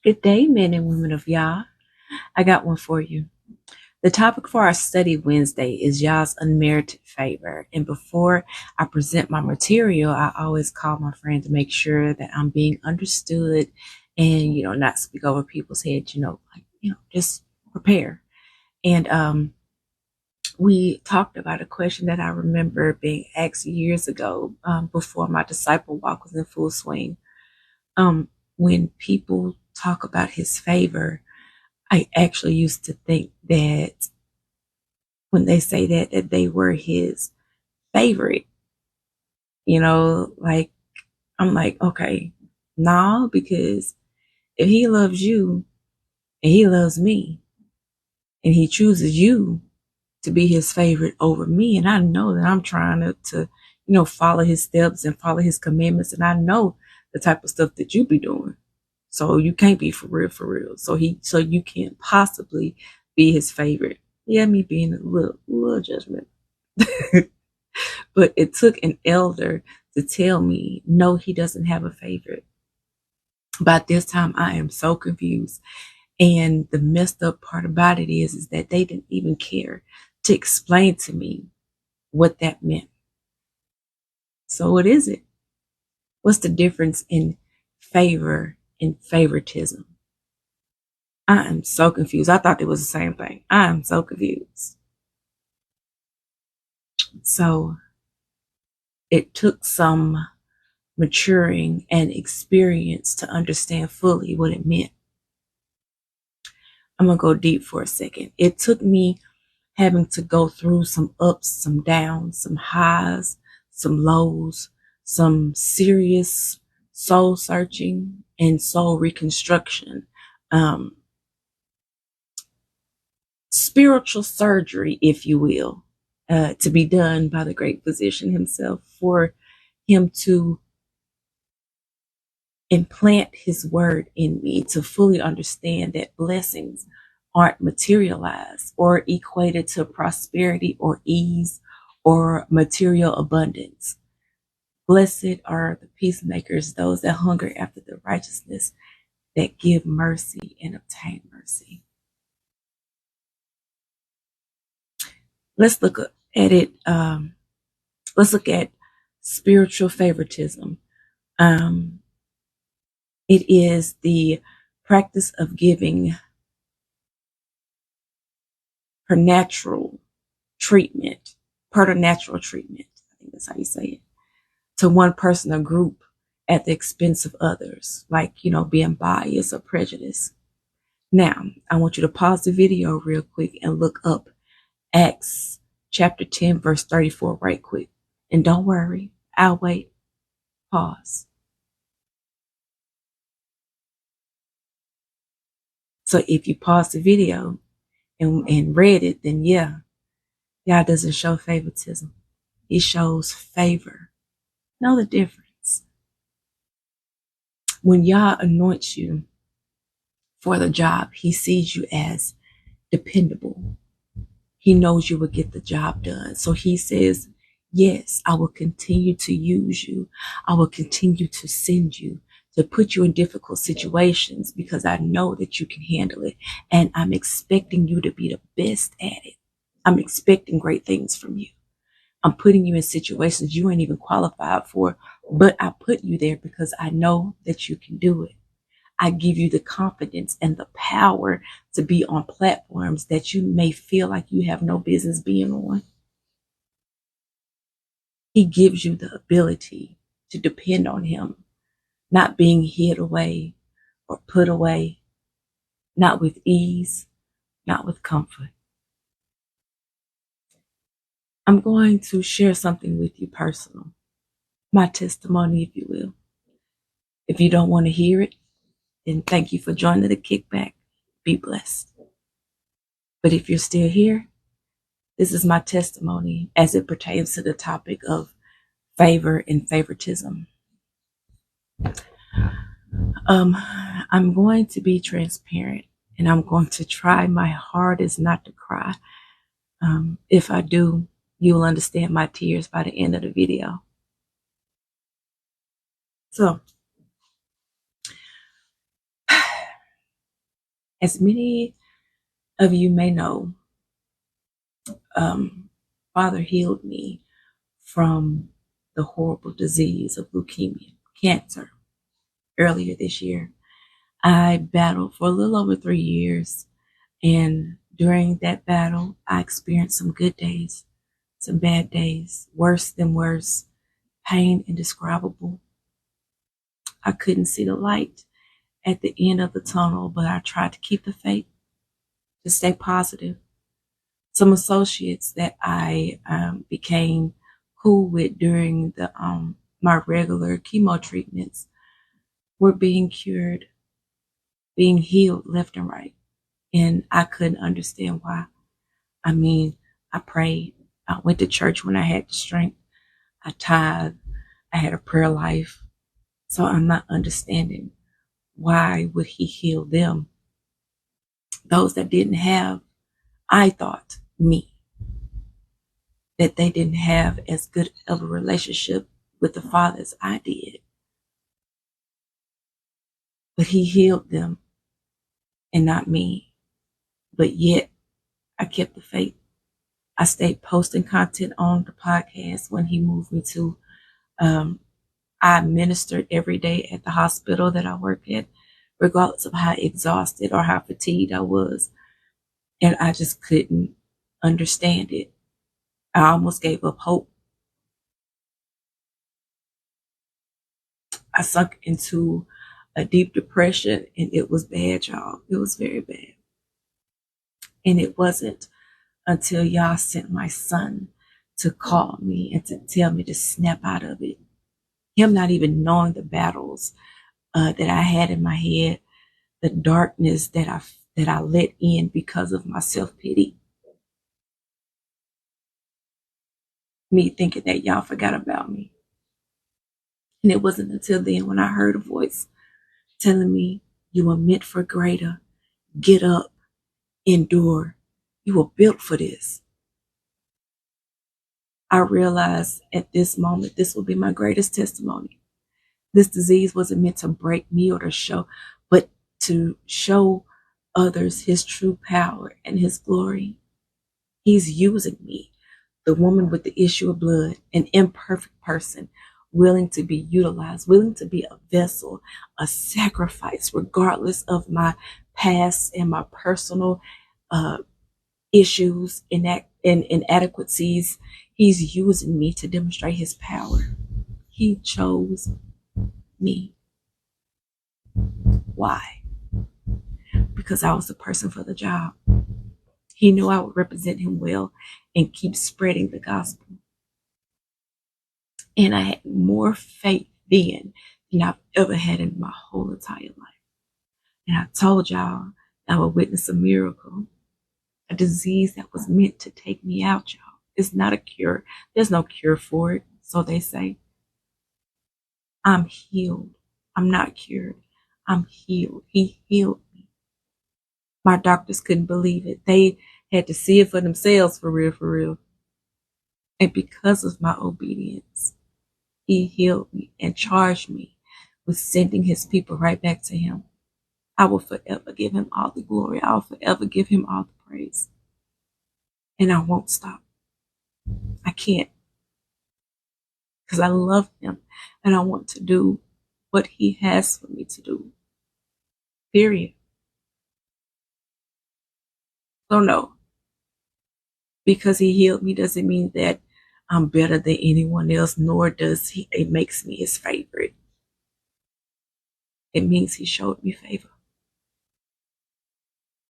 Good day, men and women of Yah. I got one for you. The topic for our study Wednesday is Yah's unmerited favor. And before I present my material, I always call my friend to make sure that I'm being understood and, not speak over people's heads, just prepare. And we talked about a question that I remember being asked years ago before my disciple walk was in full swing. When people talk about his favor, I actually used to think that when they say that they were his favorite, like I'm like, okay, nah, because if he loves you and he loves me and he chooses you to be his favorite over me, and I know that I'm trying to follow his steps and follow his commandments, and I know the type of stuff that you be doing. So you can't be for real. So you can't possibly be his favorite. Yeah, me being a little judgment. But it took an elder to tell me, no, he doesn't have a favorite. By this time, I am so confused. And the messed up part about it is that they didn't even care to explain to me what that meant. So what is it? What's the difference in favor and favoritism? I am so confused. I thought it was the same thing. I am so confused. So it took some maturing and experience to understand fully what it meant. I'm going to go deep for a second. It took me having to go through some ups, some downs, some highs, some lows, some serious soul searching and soul reconstruction. Spiritual surgery, if you will, to be done by the great physician himself, for him to implant his word in me, to fully understand that blessings aren't materialized or equated to prosperity or ease or material abundance. Blessed are the peacemakers, those that hunger after the righteousness, that give mercy and obtain mercy. Let's look at it. Let's look at spiritual favoritism. It is the practice of giving preternatural treatment. I think that's how you say it, to one person or group at the expense of others, like, being biased or prejudiced. Now, I want you to pause the video real quick and look up Acts chapter 10, verse 34 right quick. And don't worry, I'll wait. Pause. So if you pause the video and read it, then yeah, God doesn't show favoritism. He shows favor. Know the difference. When Yah anoints you for the job, he sees you as dependable. He knows you will get the job done. So he says, yes, I will continue to use you. I will continue to send you, to put you in difficult situations, because I know that you can handle it. And I'm expecting you to be the best at it. I'm expecting great things from you. I'm putting you in situations you ain't even qualified for, but I put you there because I know that you can do it. I give you the confidence and the power to be on platforms that you may feel like you have no business being on. He gives you the ability to depend on him, not being hid away or put away, not with ease, not with comfort. I'm going to share something with you personal, my testimony, if you will. If you don't want to hear it, then thank you for joining the kickback. Be blessed. But if you're still here, this is my testimony as it pertains to the topic of favor and favoritism. I'm going to be transparent, and I'm going to try my hardest not to cry. If I do, you will understand my tears by the end of the video. So, As many of you may know, Father healed me from the horrible disease of leukemia, cancer, earlier this year. I battled for a little over 3 years, and during that battle, I experienced some good days, some bad days, worse than worse, pain indescribable. I couldn't see the light at the end of the tunnel, but I tried to keep the faith, to stay positive. Some associates that I became cool with during my regular chemo treatments were being cured, being healed left and right. And I couldn't understand why. I mean, I prayed. I went to church when I had the strength. I tithed. I had a prayer life. So I'm not understanding why would he heal them? Those that didn't have, I thought, me, that they didn't have as good of a relationship with the Father as I did. But he healed them and not me. But yet I kept the faith. I stayed posting content on the podcast when he moved me to. I ministered every day at the hospital that I worked at, regardless of how exhausted or how fatigued I was. And I just couldn't understand it. I almost gave up hope. I sunk into a deep depression, and it was bad, y'all. It was very bad. And it wasn't until y'all sent my son to call me and to tell me to snap out of it. Him not even knowing the battles that I had in my head, the darkness that I let in because of my self-pity. Me thinking that y'all forgot about me. And it wasn't until then when I heard a voice telling me, you were meant for greater. Get up, endure. You were built for this. I realized at this moment, this will be my greatest testimony. This disease wasn't meant to break me or to show, but to show others his true power and his glory. He's using me, the woman with the issue of blood, an imperfect person, willing to be utilized, willing to be a vessel, a sacrifice, regardless of my past and my personal issues and inadequacies. He's using me to demonstrate his power. He chose me. Why? Because I was the person for the job. He knew I would represent him well and keep spreading the gospel. And I had more faith then than I've ever had in my whole entire life. And I told y'all I would witness a miracle, a disease that was meant to take me out, y'all. It's not a cure. There's no cure for it, so they say. I'm healed. I'm not cured. I'm healed. He healed me. My doctors couldn't believe it. They had to see it for themselves, for real, for real. And because of my obedience, he healed me and charged me with sending his people right back to him. I will forever give him all the glory. I will forever give him all the praise. And I won't stop. I can't. Because I love him and I want to do what he has for me to do. Period. So no. Because he healed me doesn't mean that I'm better than anyone else, nor does it makes me his favorite. It means he showed me favor.